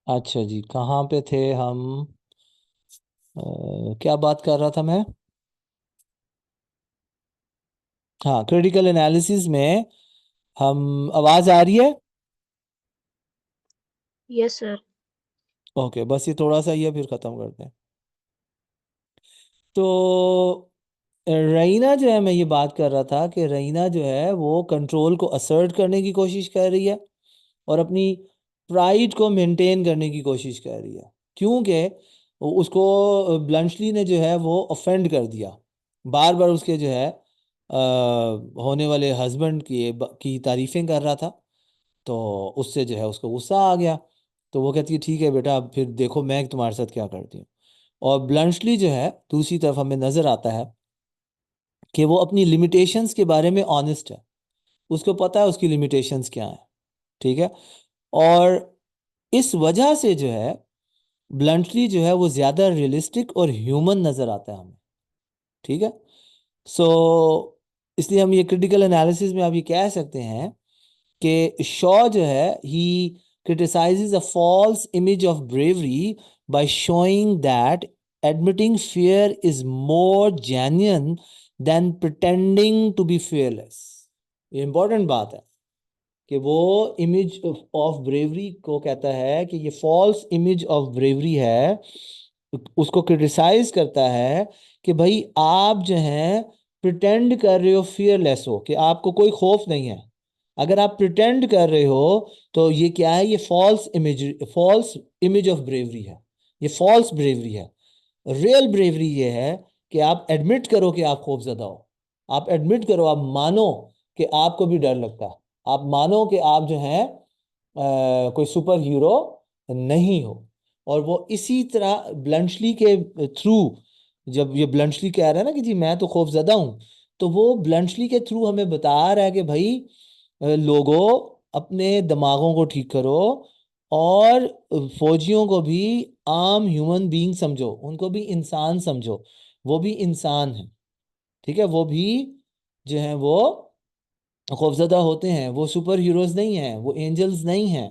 अच्छा जी, कहाँ पे थे हम? क्या बात कर रहा था मैं? हाँ, क्रिटिकल एनालिसिस में हम, आवाज आ रही है? Yes sir. ओके, बस ये थोड़ा सा ही है, फिर खत्म करते हैं। तो रईना जो है, मैं ये बात कर रहा था कि रईना जो है वो कंट्रोल को असर्ट करने की कोशिश कर रही है और अपनी प्राइड को मेंटेन करने की कोशिश कर रही है, क्योंकि उसको ब्लंशली ने जो है वो ऑफेंड कर दिया। बार बार उसके जो है होने वाले हस्बैंड की तारीफें कर रहा था। तो उससे जो है उसको गुस्सा आ गया। तो वो कहती है ठीक है बेटा, अब फिर देखो मैं तुम्हारे साथ क्या करती हूँ। और ब्लंशली जो है दूसरी तरफ हमें नजर आता है कि वो अपनी लिमिटेशंस के बारे में ऑनेस्ट है। उसको पता है उसकी लिमिटेशंस क्या है। ठीक है। और इस वजह से जो है ब्लंटली जो है वो ज्यादा रियलिस्टिक और ह्यूमन नजर आता है हमें। ठीक है। सो इसलिए हम ये क्रिटिकल एनालिसिस में आप ये कह सकते हैं कि शॉ जो है ही criticizes a false image of bravery by showing that admitting fear is more genuine than pretending to be fearless। ये इंपॉर्टेंट बात है कि वो इमेज ऑफ ब्रेवरी को कहता है कि ये फॉल्स इमेज ऑफ ब्रेवरी है। उसको क्रिटिसाइज करता है कि भाई आप जो हैं प्रिटेंड कर रहे हो फियरलेस हो, कि आपको कोई खौफ नहीं है। अगर आप प्रिटेंड कर रहे हो तो ये क्या है? ये फॉल्स इमेज ऑफ ब्रेवरी है। ये फॉल्स ब्रेवरी है। रियल ब्रेवरी ये है कि आप एडमिट करो कि आप खौफजदा हो। आप एडमिट करो, आप मानो कि आपको भी डर लगता है। आप मानो कि आप जो हैं कोई सुपर हीरो नहीं हो। और वो इसी तरह ब्लंशली के थ्रू, जब ये ब्लंशली कह रहा है ना कि जी मैं तो खौफजदा हूं, तो वो ब्लंशली के थ्रू हमें बता रहा है कि भाई लोगों, अपने दिमागों को ठीक करो और फौजियों को भी आम ह्यूमन बीइंग समझो, उनको भी इंसान समझो। वो भी इंसान है। ठीक है। वो भी जो है वो खौफजदा होते हैं। वो सुपर हीरोज नहीं हैं, वो एंजल्स नहीं हैं।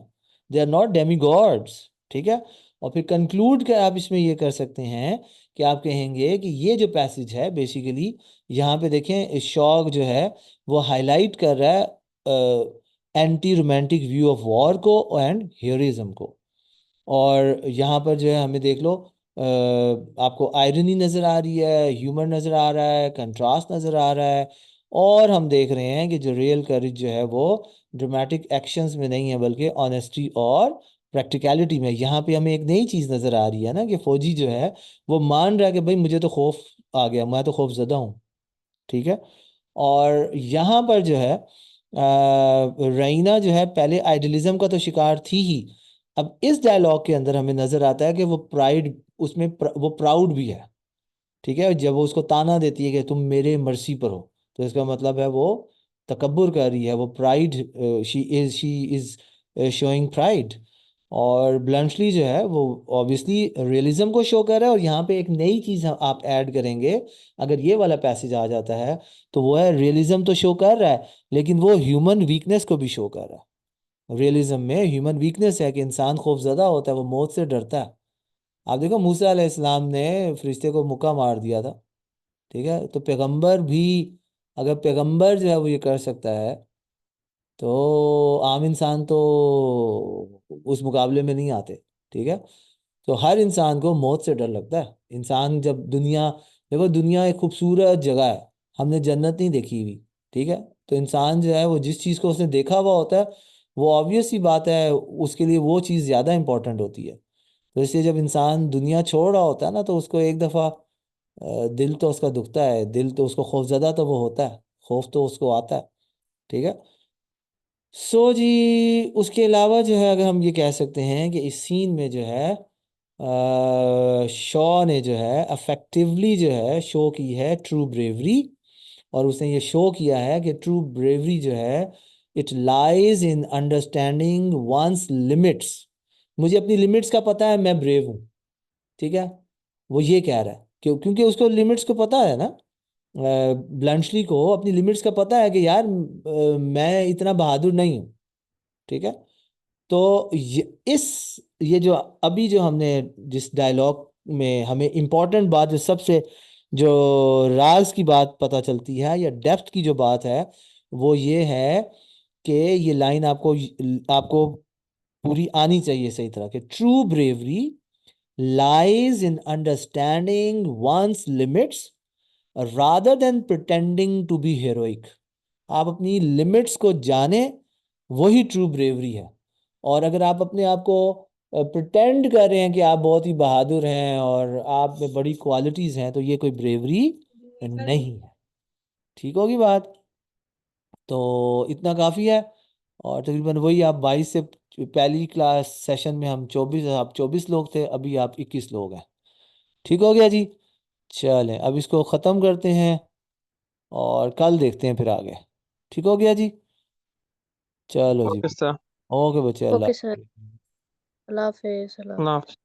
They are not demigods. ठीक है। और फिर कंक्लूड कर आप इसमें ये कर सकते हैं कि आप कहेंगे कि ये जो पैसेज है बेसिकली, यहाँ पे देखें शॉक जो है वो हाईलाइट कर रहा है anti romantic view of war को एंड हीरोइज्म को। और यहाँ पर जो है हमें देख लो, आपको आयरनी नज़र आ रही है, ह्यूमर नज़र आ रहा है, कंट्रास्ट नज़र आ रहा है। और हम देख रहे हैं कि जो रियल करेज जो है वो ड्रामेटिक एक्शंस में नहीं है, बल्कि ऑनेस्टी और प्रैक्टिकलिटी में। यहाँ पे हमें एक नई चीज़ नज़र आ रही है ना कि फौजी जो है वो मान रहा है कि भाई मुझे तो खौफ आ गया, मैं तो खौफ ज़दा हूँ। ठीक है। और यहाँ पर जो है रईना जो है पहले आइडियलिज्म का तो शिकार थी ही। अब इस डायलॉग के अंदर हमें नजर आता है कि वो प्राइड, उसमें वो प्राउड भी है। ठीक है। जब वो उसको ताना देती है कि तुम मेरे मर्जी पर हो, तो इसका मतलब है वो तकब्बुर कर रही है, वो pride, she is showing pride. और ब्लंटली जो है वो ऑब्वियसली रियलिज्म को शो कर रहा है। और यहाँ पे एक नई चीज आप ऐड करेंगे, अगर ये वाला पैसेज आ जाता है, तो वो है रियलिज्म तो शो कर रहा है लेकिन वो ह्यूमन वीकनेस को भी शो कर रहा है। रियलिज्म में ह्यूमन वीकनेस है कि इंसान खौफजदा होता है, वो मौत से डरता है। आप देखो मूसा अलैहिस्सलाम ने फरिश्ते को मुक्का मार दिया था। ठीक है। तो पैगंबर भी, अगर पैगंबर जो है वो ये कर सकता है, तो आम इंसान तो उस मुकाबले में नहीं आते। ठीक है। तो हर इंसान को मौत से डर लगता है। इंसान जब दुनिया, देखो दुनिया एक खूबसूरत जगह है, हमने जन्नत नहीं देखी हुई। ठीक है। तो इंसान जो है वो जिस चीज़ को उसने देखा हुआ होता है, वो ऑब्वियस सी बात है उसके लिए वो चीज़ ज़्यादा इंपॉर्टेंट होती है। तो इसलिए जब इंसान दुनिया छोड़ रहा होता है ना, तो उसको एक दफ़ा दिल तो उसका दुखता है, दिल तो उसको खौफजदा तो वो होता है, खौफ तो उसको आता है। ठीक है। जी, उसके अलावा जो है अगर हम ये कह सकते हैं कि इस सीन में जो है शॉ ने जो है अफेक्टिवली जो है शो की है ट्रू ब्रेवरी। और उसने ये शो किया है कि ट्रू ब्रेवरी जो है it lies in understanding one's limits. मुझे अपनी लिमिट्स का पता है, मैं ब्रेव हूँ। ठीक है। वो ये कह रहा है क्योंकि उसको लिमिट्स को पता है ना। ब्लंशली को अपनी लिमिट्स का पता है कि यार मैं इतना बहादुर नहीं हूँ। ठीक है। तो इस ये जो अभी जो हमने जिस डायलॉग में हमें इम्पोर्टेंट बात जो सबसे जो राज की बात पता चलती है या डेप्थ की जो बात है वो ये है कि ये लाइन आपको आपको पूरी आनी चाहिए सही तरह के। True bravery lies in understanding one's limits rather than pretending to be heroic. आप अपनी लिमिट्स को जाने, वही ट्रू ब्रेवरी है। और अगर आप अपने आप को प्रिटेंड कर रहे हैं कि आप बहुत ही बहादुर हैं और आप में बड़ी क्वालिटीज हैं, तो ये कोई ब्रेवरी नहीं है। ठीक होगी बात? तो इतना काफ़ी है। और तकरीबन वही आप 22 से, पहली क्लास सेशन में हम 24, आप 24 लोग थे, अभी आप 21 लोग हैं। ठीक हो गया जी? चलें अब इसको ख़त्म करते हैं और कल देखते हैं फिर आगे। ठीक हो गया जी? चलो जी। Okay sir. ओके बच्चे, अल्लाह ओके सर, हाफिज़। अल्लाह हाफिज़। अल्लाह हाफ़िज़।